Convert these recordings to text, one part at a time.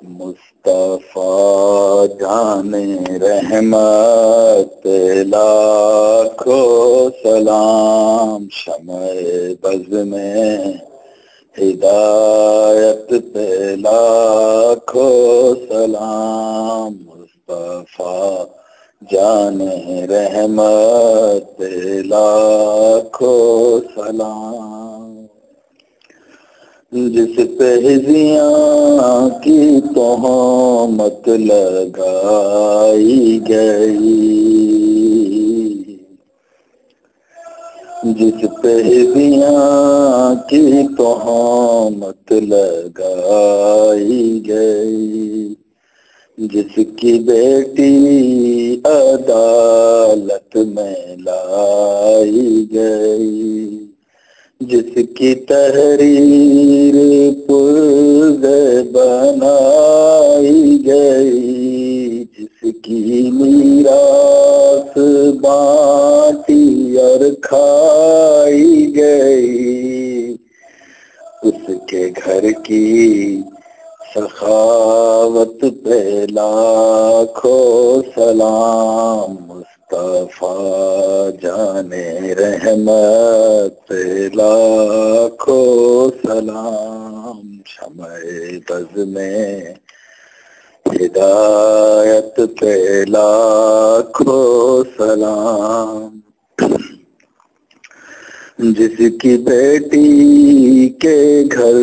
مصطفیٰ جان رحمت لاکھوں سلام، شمع بز میں ہدایت پہ لاکھوں سلام، مصطفیٰ جان رحمت لاکھوں سلام، جس پہ ہزیاں کی تہمت لگائی گئی، جس پہ ہزیاں کی تہمت لگائی گئی، جس کی بیٹی عدالت میں لائی گئی، جس کی تحریر پرزے بنائی گئی، جس کی میراث بانٹی اور کھائی گئی، اس کے گھر کی سخاوت پہ لاکھوں سلام، مصطفیٰ جان رحمت پہ لاکھوں سلام، شمع بز میں ہدایت پہ لاکھوں سلام، جس کی بیٹی کے گھر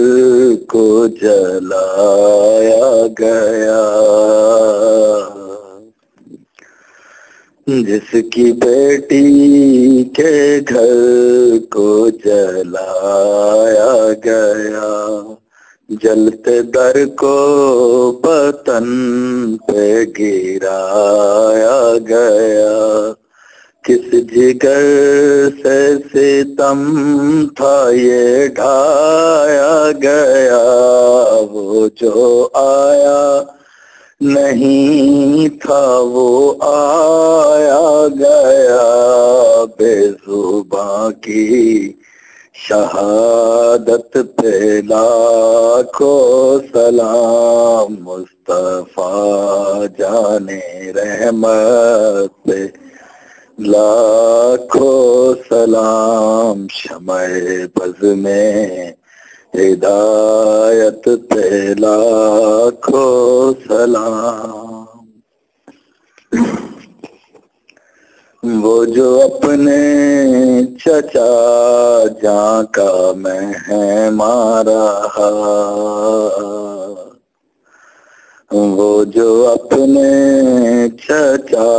کو جلایا گیا، جس کی بیٹی کے گھر کو جلایا گیا، جلتے در کو وطن پہ گرایا گیا، کس جگر سے ستم تھا یہ ڈھایا گیا، وہ جو آیا نہیں تھا وہ آیا گیا، بے زباں کی شہادت پہ لاکھوں سلام، مصطفیٰ جان رحمت پہ لاکھوں سلام، شمع بز میں ہدایت پہ لاکھوں سلام، وہ جو اپنے چچا جاں کا مہمان رہا، وہ جو اپنے چچا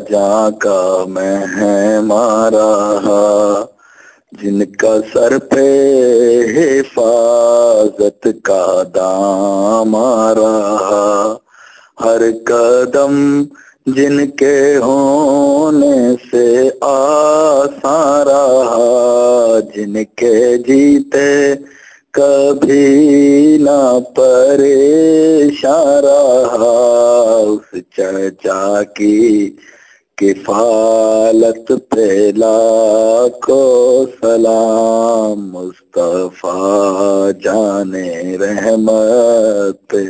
جاں کا مہمان رہا، جن کا سر پہ حفاظت کا دامن رہا، ہر قدم جن کے ہونے سے آسان رہا، جن کے جیتے کبھی نہ پریشان رہا، اس چچا کی کفالت پہ لاکھوں سلام، مصطفیٰ جان رحمت پہ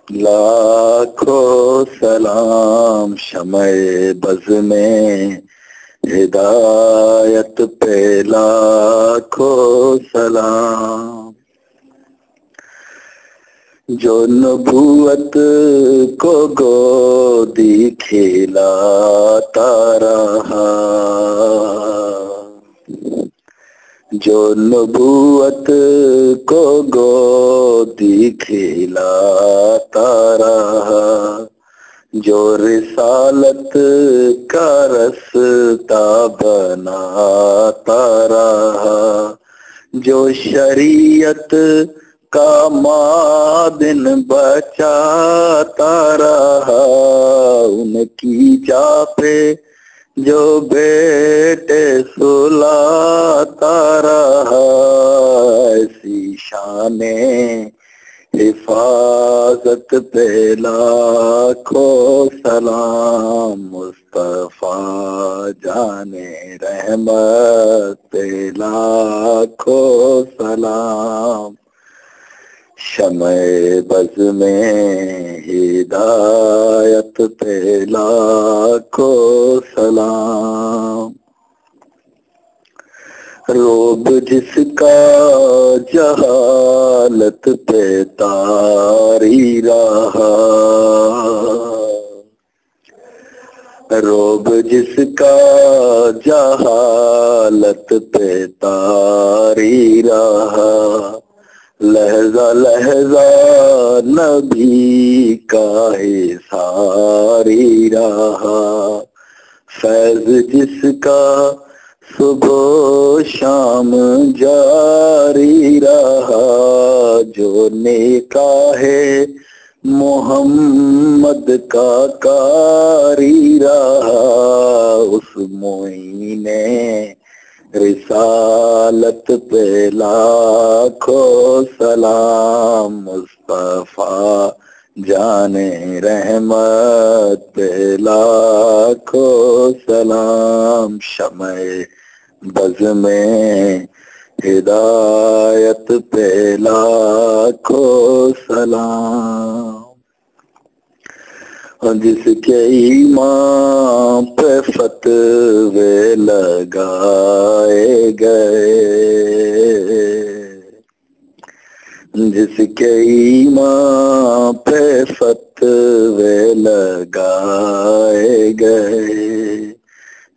لاکھوں سلام، شمع بز میں ہدایت پہ لاکھوں سلام، جو نبوت کو گودی کھلاتا رہا، جو نبوت کو گودی کھلاتا رہا، جو رسالت کا رستہ بناتا رہا، جو شریعت کا معدن بچاتا رہا، ان کی جا پہ جو بیٹے سلاتا رہا، ایسی شان حفاظت پہ لاکھوں سلام، مصطفیٰ جان رحمت پہ لاکھوں سلام، شمع بز میں ہدایت پہ لاکھوں سلام، روب جس کا جہالت پہ طاری رہا، روب جس کا جہالت پہ طاری رہا، لہجہ لہجہ نبی کا ساری رہا، فیض جس کا صبح و شام جاری رہا، جو نکاح محمد کا کاری رہا، اس معین رسالت پہ لاکھوں سلام، مصطفیٰ جان رحمت پہ لاکھوں سلام، شمع بز میں ہدایت پہ لاکھوں سلام، جس کے ایمان پہ فتوے لگائے گئے، جس کے ایمان پہ فتوے لگائے گئے،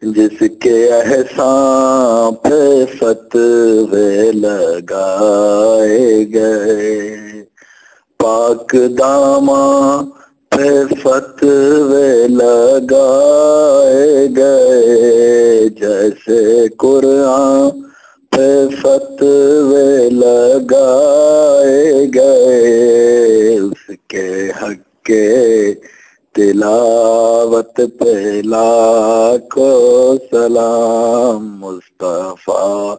جس کے احسان پہ فتوے لگائے گئے، پاک داماں پہ فتوے لگائے گئے، جیسے قرآن پہ فتوے لگائے گئے، اس کے حق کے تلاوت پہ لاکھوں سلام، مصطفیٰ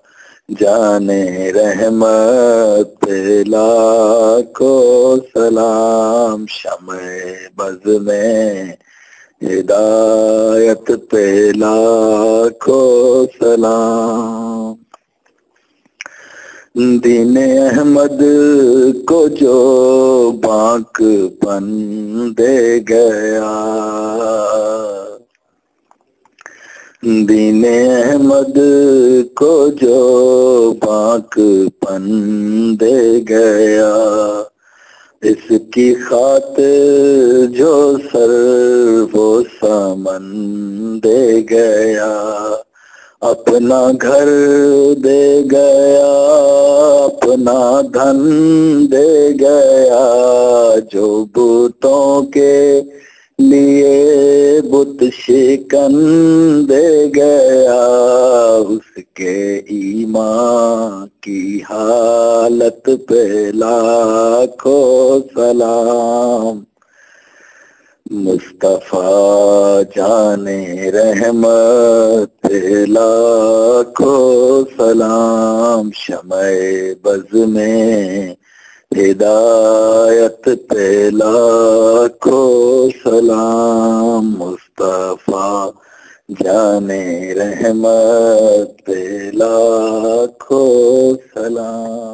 جان رحمت پہ لاکھوں سلام، شمع بز میں ہدایت پہ لاکھوں سلام، دین احمد کو جو بانک پن دے گیا، دین احمد کو جو بانک پن دے گیا، اس کی خاطر جو سر وہ سمن دے گیا، اپنا گھر دے گیا، اپنا دھن دے گیا، جو بتوں کے لیے بت شکن دے گیا، اس کے ایمان کی حالت پہ لاکھوں سلام، مصطفیٰ جان رحمت پہ لاکھوں سلام، شمع بز میں ہدایت پہ لاکھوں سلام، مصطفیٰ جان رحمت پہ لاکھوں سلام۔